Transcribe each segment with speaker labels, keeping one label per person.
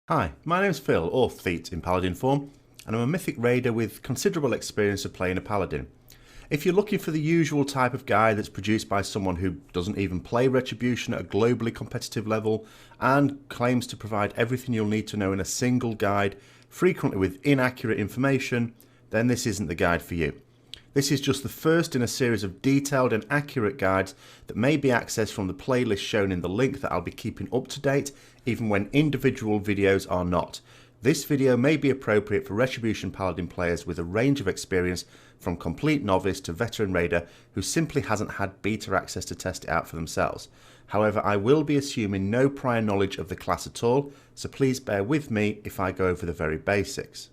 Speaker 1: Hi, my name's Phil, or Thete in Paladin form, and I'm a Mythic Raider with considerable experience of playing a Paladin. If you're looking for the usual type of guide that's produced by someone who doesn't even play Retribution at a globally competitive level and claims to provide everything you'll need to know in a single guide, frequently with inaccurate information, then this isn't the guide for you. This is just the first in a series of detailed and accurate guides that may be accessed from the playlist shown in the link that I'll be keeping up to date, even when individual videos are not. This video may be appropriate for Retribution Paladin players with a range of experience from complete novice to veteran raider who simply hasn't had beta access to test it out for themselves. However, I will be assuming no prior knowledge of the class at all, so please bear with me if I go over the very basics.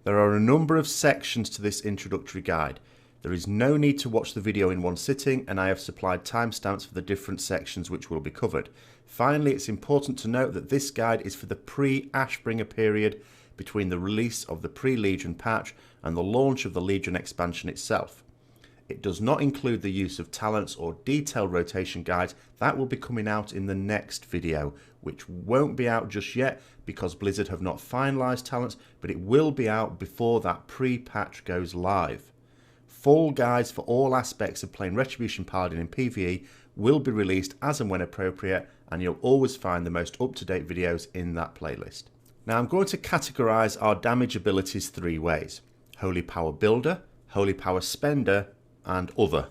Speaker 1: There are a number of sections to this introductory guide. There is no need to watch the video in one sitting, and I have supplied timestamps for the different sections which will be covered. Finally, it's important to note that this guide is for the pre-Ashbringer period between the release of the pre-Legion patch and the launch of the Legion expansion itself. It does not include the use of talents or detailed rotation guides. That will be coming out in the next video, which won't be out just yet because Blizzard have not finalised talents, but it will be out before that pre-patch goes live. Full guides for all aspects of playing Retribution Paladin in PvE will be released as and when appropriate, and you'll always find the most up-to-date videos in that playlist. Now I'm going to categorise our damage abilities three ways: Holy Power Builder, Holy Power Spender, and Other.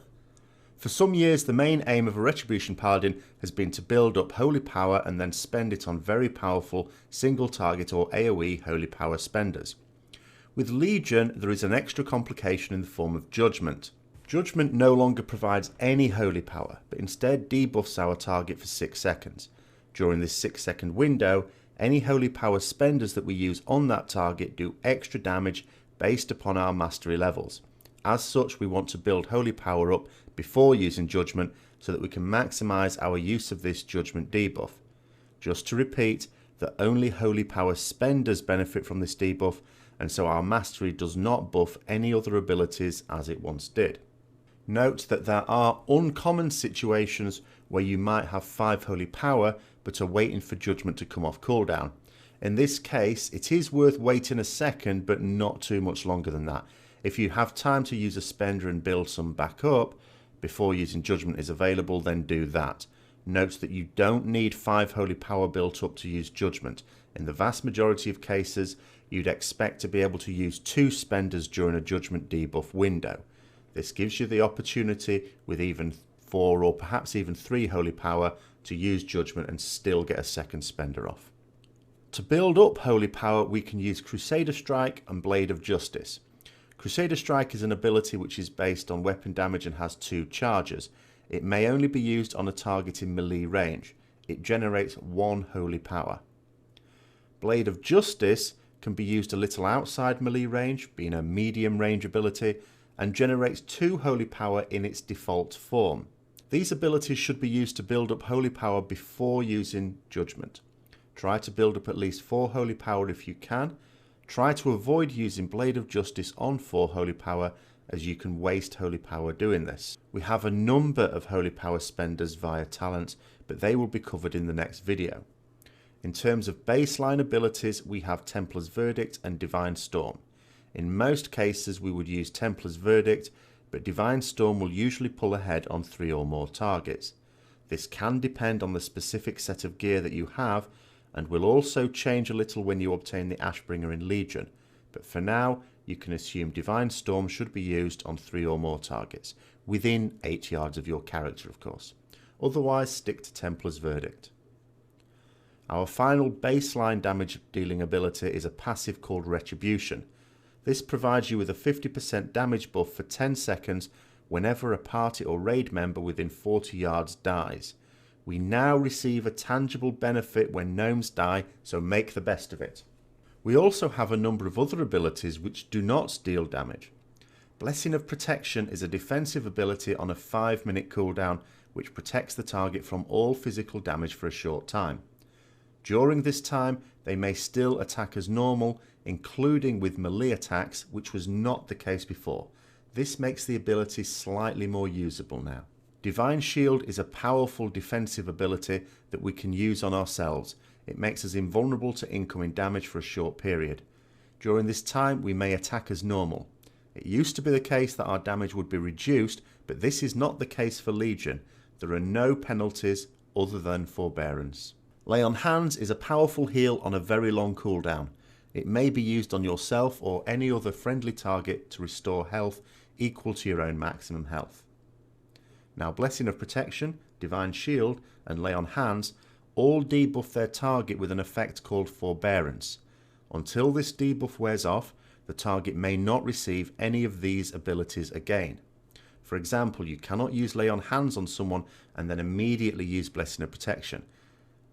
Speaker 1: For some years the main aim of a Retribution Paladin has been to build up Holy Power and then spend it on very powerful single target or AoE Holy Power spenders. With Legion there is an extra complication in the form of Judgment. Judgment no longer provides any Holy Power, but instead debuffs our target for 6 seconds. During this 6-second window, any Holy Power spenders that we use on that target do extra damage based upon our mastery levels. As such, we want to build Holy Power up before using Judgment so that we can maximise our use of this Judgment debuff. Just to repeat, that only Holy Power spenders benefit from this debuff, and so our mastery does not buff any other abilities as it once did. Note that there are uncommon situations where you might have 5 Holy Power but are waiting for Judgment to come off cooldown. In this case, it is worth waiting a second, but not too much longer than that. If you have time to use a spender and build some back up before using Judgment is available, then do that. Note that you don't need 5 Holy Power built up to use Judgment. In the vast majority of cases, you'd expect to be able to use 2 spenders during a Judgment debuff window. This gives you the opportunity with even 4 or perhaps even 3 Holy Power to use Judgment and still get a second spender off. To build up Holy Power, we can use Crusader Strike and Blade of Justice. Crusader Strike is an ability which is based on weapon damage and has 2 charges. It may only be used on a target in melee range. It generates 1 Holy Power. Blade of Justice can be used a little outside melee range, being a medium range ability, and generates 2 Holy Power in its default form. These abilities should be used to build up Holy Power before using Judgment. Try to build up at least 4 Holy Power if you can. Try to avoid using Blade of Justice on 4 Holy Power, as you can waste Holy Power doing this. We have a number of Holy Power spenders via talent, but they will be covered in the next video. In terms of baseline abilities, we have Templar's Verdict and Divine Storm. In most cases we would use Templar's Verdict, but Divine Storm will usually pull ahead on 3 or more targets. This can depend on the specific set of gear that you have, and will also change a little when you obtain the Ashbringer in Legion, but for now you can assume Divine Storm should be used on 3 or more targets, within 8 yards of your character of course. Otherwise stick to Templar's Verdict. Our final baseline damage dealing ability is a passive called Retribution. This provides you with a 50% damage buff for 10 seconds whenever a party or raid member within 40 yards dies. We now receive a tangible benefit when gnomes die, so make the best of it. We also have a number of other abilities which do not deal damage. Blessing of Protection is a defensive ability on a 5-minute cooldown which protects the target from all physical damage for a short time. During this time, they may still attack as normal, including with melee attacks, which was not the case before. This makes the ability slightly more usable now. Divine Shield is a powerful defensive ability that we can use on ourselves. It makes us invulnerable to incoming damage for a short period. During this time we may attack as normal. It used to be the case that our damage would be reduced, but this is not the case for Legion. There are no penalties other than Forbearance. Lay on Hands is a powerful heal on a very long cooldown. It may be used on yourself or any other friendly target to restore health equal to your own maximum health. Now Blessing of Protection, Divine Shield and Lay on Hands all debuff their target with an effect called Forbearance. Until this debuff wears off, the target may not receive any of these abilities again. For example, you cannot use Lay on Hands on someone and then immediately use Blessing of Protection.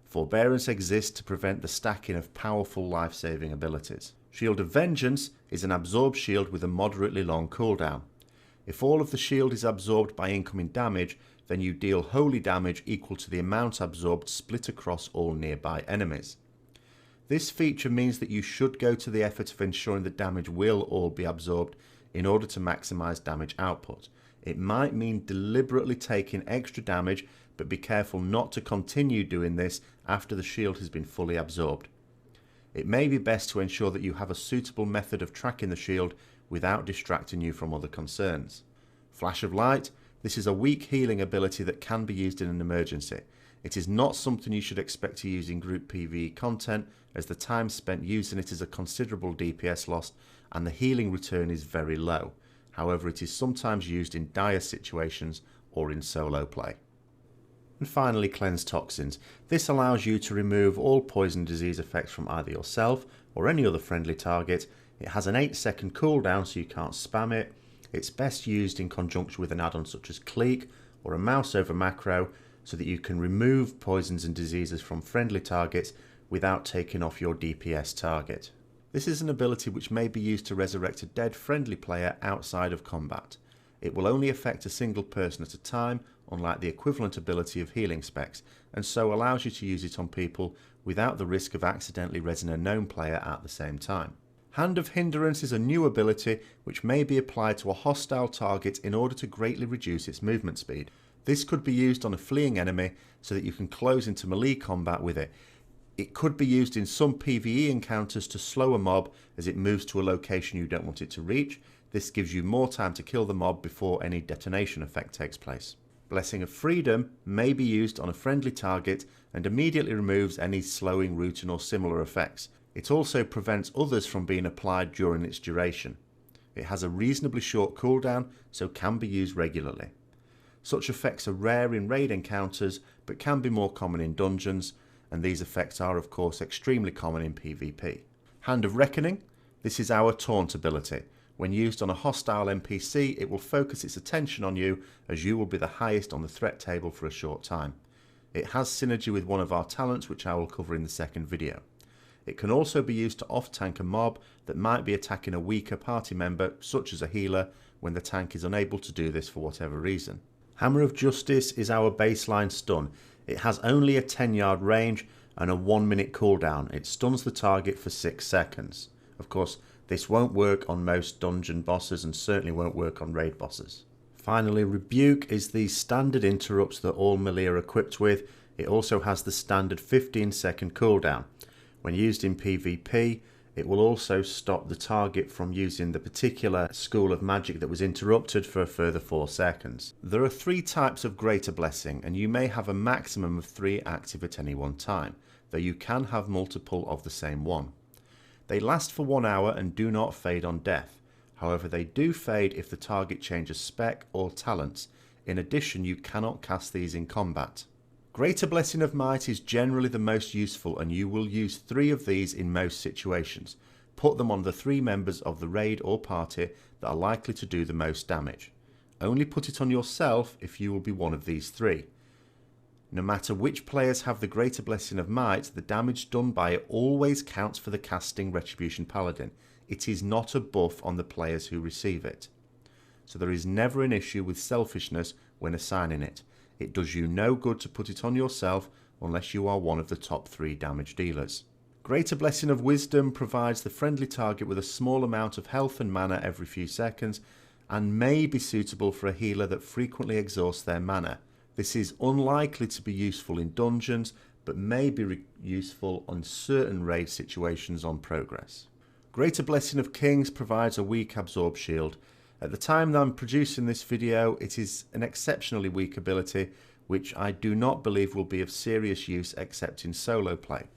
Speaker 1: Forbearance exists to prevent the stacking of powerful life-saving abilities. Shield of Vengeance is an absorbed shield with a moderately long cooldown. If all of the shield is absorbed by incoming damage, then you deal holy damage equal to the amount absorbed split across all nearby enemies. This feature means that you should go to the effort of ensuring that damage will all be absorbed in order to maximize damage output. It might mean deliberately taking extra damage, but be careful not to continue doing this after the shield has been fully absorbed. It may be best to ensure that you have a suitable method of tracking the shield without distracting you from other concerns. Flash of Light. This is a weak healing ability that can be used in an emergency. It is not something you should expect to use in group PvE content, as the time spent using it is a considerable DPS loss and the healing return is very low. However, it is sometimes used in dire situations or in solo play. And finally, Cleanse Toxins. This allows you to remove all poison disease effects from either yourself or any other friendly target. It has an 8-second cooldown, so you can't spam it. It's best used in conjunction with an add-on such as Cleek or a mouse over macro, so that you can remove poisons and diseases from friendly targets without taking off your DPS target. This is an ability which may be used to resurrect a dead friendly player outside of combat. It will only affect a single person at a time, unlike the equivalent ability of Healing Specs, and so allows you to use it on people without the risk of accidentally rezzing a known player at the same time. Hand of Hindrance is a new ability which may be applied to a hostile target in order to greatly reduce its movement speed. This could be used on a fleeing enemy so that you can close into melee combat with it. It could be used in some PvE encounters to slow a mob as it moves to a location you don't want it to reach. This gives you more time to kill the mob before any detonation effect takes place. Blessing of Freedom may be used on a friendly target and immediately removes any slowing, rooting or similar effects. It also prevents others from being applied during its duration. It has a reasonably short cooldown, so can be used regularly. Such effects are rare in raid encounters, but can be more common in dungeons, and these effects are of course extremely common in PvP. Hand of Reckoning. This is our taunt ability. When used on a hostile NPC, it will focus its attention on you, as you will be the highest on the threat table for a short time. It has synergy with one of our talents, which I will cover in the second video. It can also be used to off-tank a mob that might be attacking a weaker party member, such as a healer, when the tank is unable to do this for whatever reason. Hammer of Justice is our baseline stun. It has only a 10-yard range and a 1-minute cooldown. It stuns the target for 6 seconds. Of course, this won't work on most dungeon bosses and certainly won't work on raid bosses. Finally, Rebuke is the standard interrupts that all melee are equipped with. It also has the standard 15-second cooldown. When used in PvP, it will also stop the target from using the particular school of magic that was interrupted for a further 4 seconds. There are 3 types of Greater Blessing, and you may have a maximum of 3 active at any one time, though you can have multiple of the same one. They last for 1 hour and do not fade on death. However, they do fade if the target changes spec or talents. In addition, you cannot cast these in combat. Greater Blessing of Might is generally the most useful, and you will use 3 of these in most situations. Put them on the 3 members of the raid or party that are likely to do the most damage. Only put it on yourself if you will be one of these 3. No matter which players have the Greater Blessing of Might, the damage done by it always counts for the casting Retribution Paladin. It is not a buff on the players who receive it. So there is never an issue with selfishness when assigning it. It does you no good to put it on yourself unless you are one of the top 3 damage dealers. Greater Blessing of Wisdom provides the friendly target with a small amount of health and mana every few seconds, and may be suitable for a healer that frequently exhausts their mana. This is unlikely to be useful in dungeons, but may be useful on certain raid situations on progress. Greater Blessing of Kings provides a weak absorb shield. At the time that I'm producing this video, it is an exceptionally weak ability, which I do not believe will be of serious use except in solo play.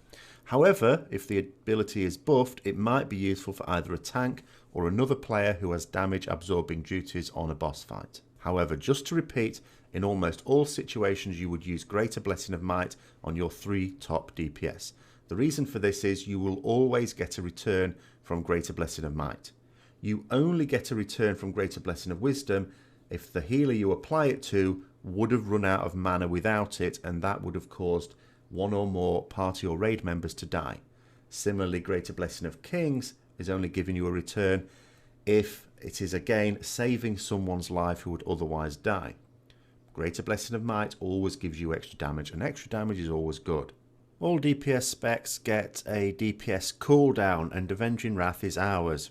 Speaker 1: However, if the ability is buffed, it might be useful for either a tank or another player who has damage absorbing duties on a boss fight. However, just to repeat, in almost all situations you would use Greater Blessing of Might on your 3 top DPS. The reason for this is you will always get a return from Greater Blessing of Might. You only get a return from Greater Blessing of Wisdom if the healer you apply it to would have run out of mana without it, and that would have caused one or more party or raid members to die. Similarly, Greater Blessing of Kings is only giving you a return if it is again saving someone's life who would otherwise die. Greater Blessing of Might always gives you extra damage, and extra damage is always good. All DPS specs get a DPS cooldown, and Avenging Wrath is ours.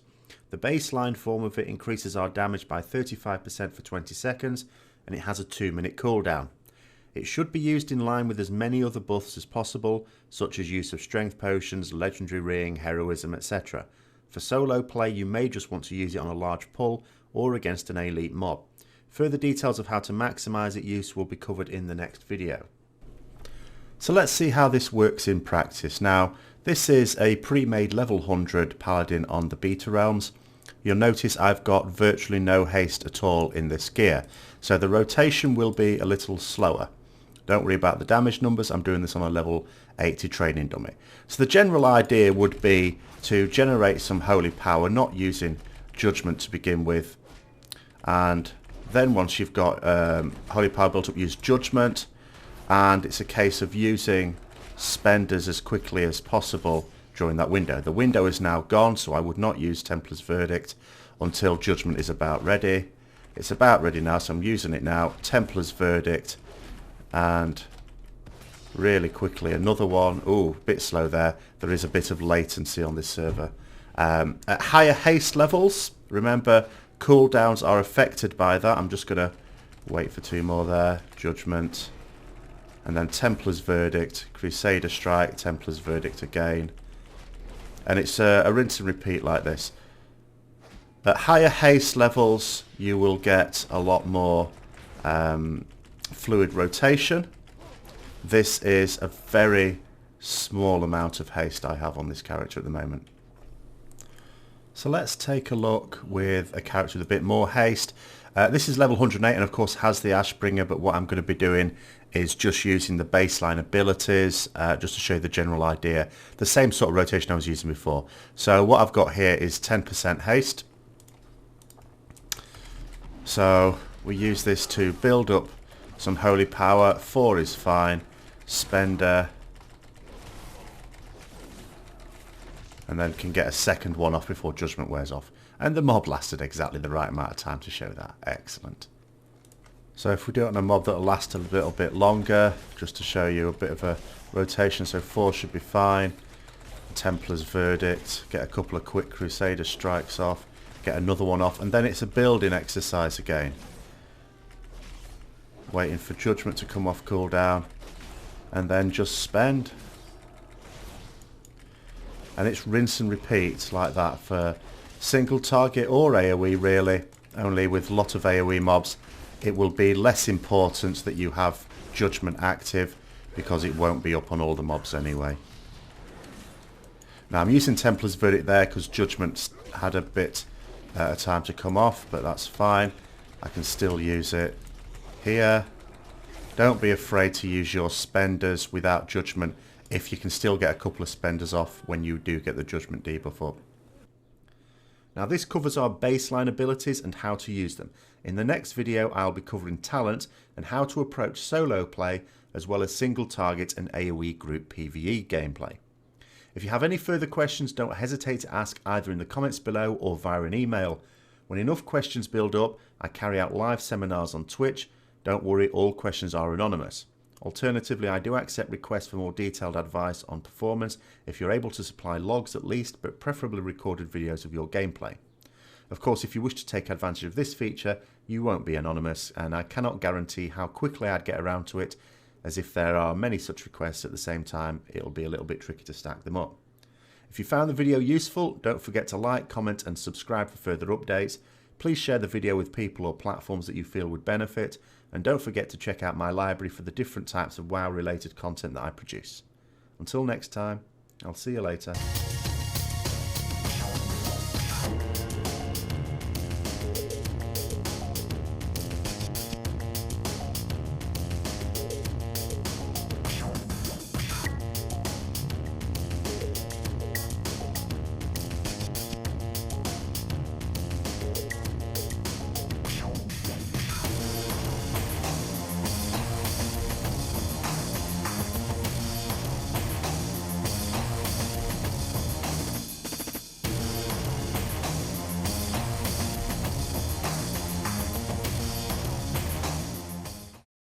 Speaker 1: The baseline form of it increases our damage by 35% for 20 seconds, and it has a 2-minute cooldown. It should be used in line with as many other buffs as possible, such as use of strength potions, legendary ring, heroism, etc. For solo play, you may just want to use it on a large pull or against an elite mob. Further details of how to maximise its use will be covered in the next video. So let's see how this works in practice. Now, this is a pre-made level 100 Paladin on the Beta Realms. You'll notice I've got virtually no haste at all in this gear, so the rotation will be a little slower. Don't worry about the damage numbers, I'm doing this on a level 80 training dummy. So the general idea would be to generate some holy power, not using judgment to begin with, and then once you've got holy power built up, use judgment, and it's a case of using spenders as quickly as possible during that window. The window is now gone, so I would not use Templar's Verdict until judgment is about ready. It's about ready now, so I'm using it now. Templar's Verdict, and really quickly another one. Ooh, a bit slow there. There is a bit of latency on this server. At higher haste levels, remember cooldowns are affected by that. I'm just going to wait for 2 more there. Judgment, and then Templar's Verdict, Crusader Strike, Templar's Verdict again. And it's a rinse and repeat like this. At higher haste levels, you will get a lot more fluid rotation. This is a very small amount of haste I have on this character at the moment. So let's take a look with a character with a bit more haste. This is level 108 and of course has the Ashbringer, but what I'm going to be doing is just using the baseline abilities just to show you the general idea. The same sort of rotation I was using before. So what I've got here is 10% haste. So we use this to build up some holy power. 4 is fine. Spender. And then can get a second one off before judgment wears off. And the mob lasted exactly the right amount of time to show that. Excellent. So if we do it on a mob that'll last a little bit longer, just to show you a bit of a rotation, so 4 should be fine. Templar's Verdict, get a couple of quick Crusader strikes off, get another one off, and then it's a building exercise again. Waiting for judgment to come off cooldown, and then just spend. And it's rinse and repeat like that for single target or AoE really, only with a lot of AoE mobs it will be less important that you have judgment active because it won't be up on all the mobs anyway. Now I'm using Templar's Verdict there because judgment had a bit of time to come off, but that's fine. I can still use it here. Don't be afraid to use your spenders without judgment if you can still get a couple of spenders off when you do get the judgment debuff up. Now this covers our baseline abilities and how to use them. In the next video I'll be covering talent and how to approach solo play as well as single target and AoE group PvE gameplay. If you have any further questions, don't hesitate to ask either in the comments below or via an email. When enough questions build up, I carry out live seminars on Twitch. Don't worry, all questions are anonymous. Alternatively, I do accept requests for more detailed advice on performance if you're able to supply logs at least, but preferably recorded videos of your gameplay. Of course, if you wish to take advantage of this feature, you won't be anonymous, and I cannot guarantee how quickly I'd get around to it, as if there are many such requests at the same time, it'll be a little bit tricky to stack them up. If you found the video useful, don't forget to like, comment and subscribe for further updates. Please share the video with people or platforms that you feel would benefit, and don't forget to check out my library for the different types of WoW related content that I produce. Until next time, I'll see you later.